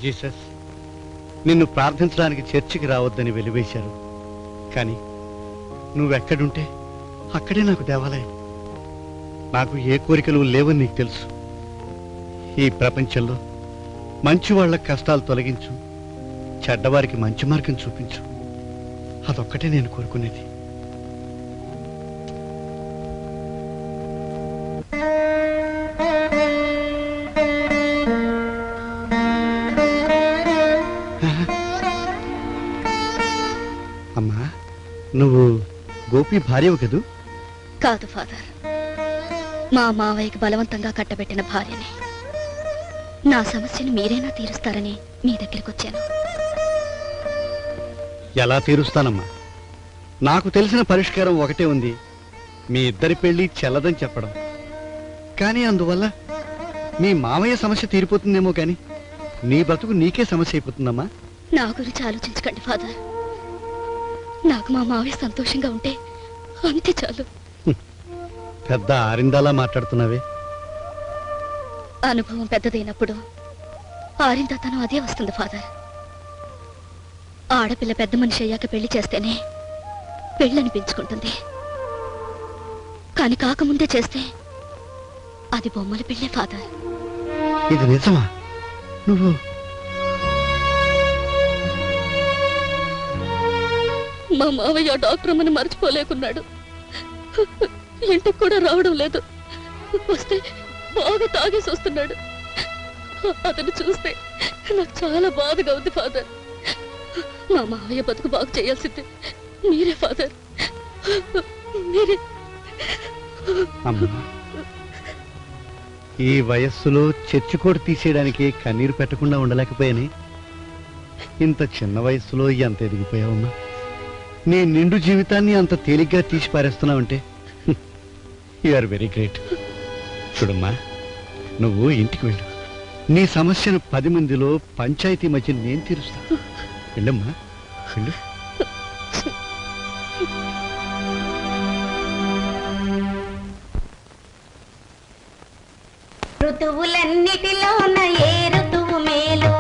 Jesus, నిన్ను ప్రార్థించడానికి చర్చికి రావద్దని వెలివేశారు. కానీ నువ్వెక్కడుంటే అక్కడే నాకు దేవాలయం. నాకు ఏ కోరికలు లేవని నీకు తెలుసు. ఈ ప్రపంచంలో మంచి వాళ్ళ కష్టాలు తొలగించు, చెడ్డవారికి మంచి మార్గం చూపించు. అదొక్కటే నేను కోరుకునేది. అమ్మా, నువ్వు గోపి భార్యవు కదూ? కాదు ఫాదర్, మా మావయ్యకి బలవంతంగా కట్టబెట్టిన భార్యని. నా సమస్యను మీరైనా తీరుస్తారని మీ దగ్గరికి వచ్చాను. ఎలా తీరుస్తానమ్మా? నాకు తెలిసిన పరిష్కారం ఒకటే ఉంది. మీ ఇద్దరి పెళ్లి చెల్లదని చెప్పడం. కానీ అందువల్ల మీ మామయ్య సమస్య తీరిపోతుందేమో కానీ నీ బతుకు నీకే సమస్య అయిపోతుందమ్మా. నా గురించి ఆలోచించకండి ఫాదర్. నాకు మా మావయ్య సంతోషంగా ఉంటే అంతే చాలు. పెద్ద ఆరిందాలా మాట్లాడుతున్నావే. అనుభవం పెద్దదైనప్పుడు ఆరిందతనం అదే వస్తుంది ఫాదర్. ఆడపిల్ల పెద్ద మనిషి అయ్యాక పెళ్లి చేస్తేనే పెళ్ళని పెంచుకుంటుంది. కాని కాకముందే చేస్తే అది బొమ్మల పెళ్ళే ఫాదర్. ఇది నిజమా? నువ్వు మా మావయ్య డాక్టర్ అమ్మని మర్చిపోలేకున్నాడు. ఇంటికి కూడా రావడం లేదు. వస్తే బాగా తాగేసి వస్తున్నాడు. అతను చూస్తే నాకు చాలా బాధగా ఉంది ఫాదర్. మా మావయ్య బతుకు బాగు చేయాల్సిందే మీరే ఫాదర్, మీరే. అమ్మా, ఈ వయస్సులో చర్చికోట తీసేయడానికి కన్నీరు పెట్టకుండా ఉండలేకపోయాని. ఇంత చిన్న వయస్సులో ఎంత ఎదిగిపోయావమ్మా. నీ నిండు జీవితాన్ని అంత తేలిగ్గా తీసి పారేస్తున్నావంటే యు ఆర్ వెరీ గ్రేట్. చూడమ్మా, నువ్వు ఇంటికి వెళ్ళు. నీ సమస్యను 10 మందిలో పంచాయతీ మధ్య నేను తీరుస్తా. వెళ్ళమ్మా, వెళ్ళు. ఋతువులన్నిటిలోన ఏ ఋతువు మేలు,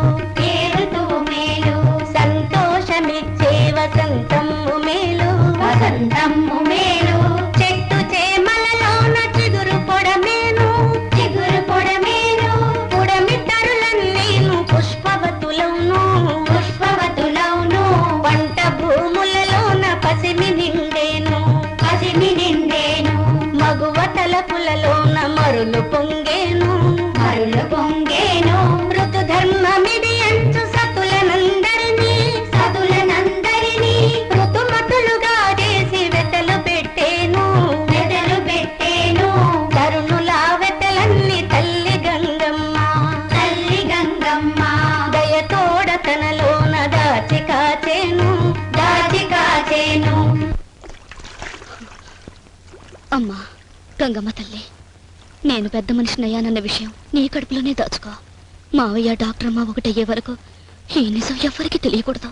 ఏ ఋతువు మేలు, సంతోషమిచ్చే వసంతము మేలు, వసంతము మేలు. చెట్టు చేమలలోన చిగురు పొడమేను, చిగురు పొడమేను. పుడమి తరులన్నీను పుష్పవతులవును, పుష్పవతులవును. పంట భూములలోన పసిమి నిండేను, పసిమి నిండేను. మగువ తలపులలోన మరులు పొంగేను, మరులు పొంగేను. ఋతు ధర్మమిది అంచు సతులనందరినీ, సతులనందరినీ ఋతుమతులుగా చేసి వెతలు పెట్టేను, వెతలు పెట్టేను. తరుణుల వెతలన్నీ తల్లి గంగమ్మ, తల్లి గంగమ్మ. దయతోడ తనలోన దాచి కాచేను, దాచి కాచేను. అమ్మా గంగమ్మ తల్లి, నేను పెద్ద మనిషినయ్యానన్న విషయం నీ కడుపులోనే దాచుకో. మావయ్య డాక్టర్ అమ్మ ఒకటయ్యే వరకు ఈ నిజం ఎవ్వరికీ తెలియకూడదు.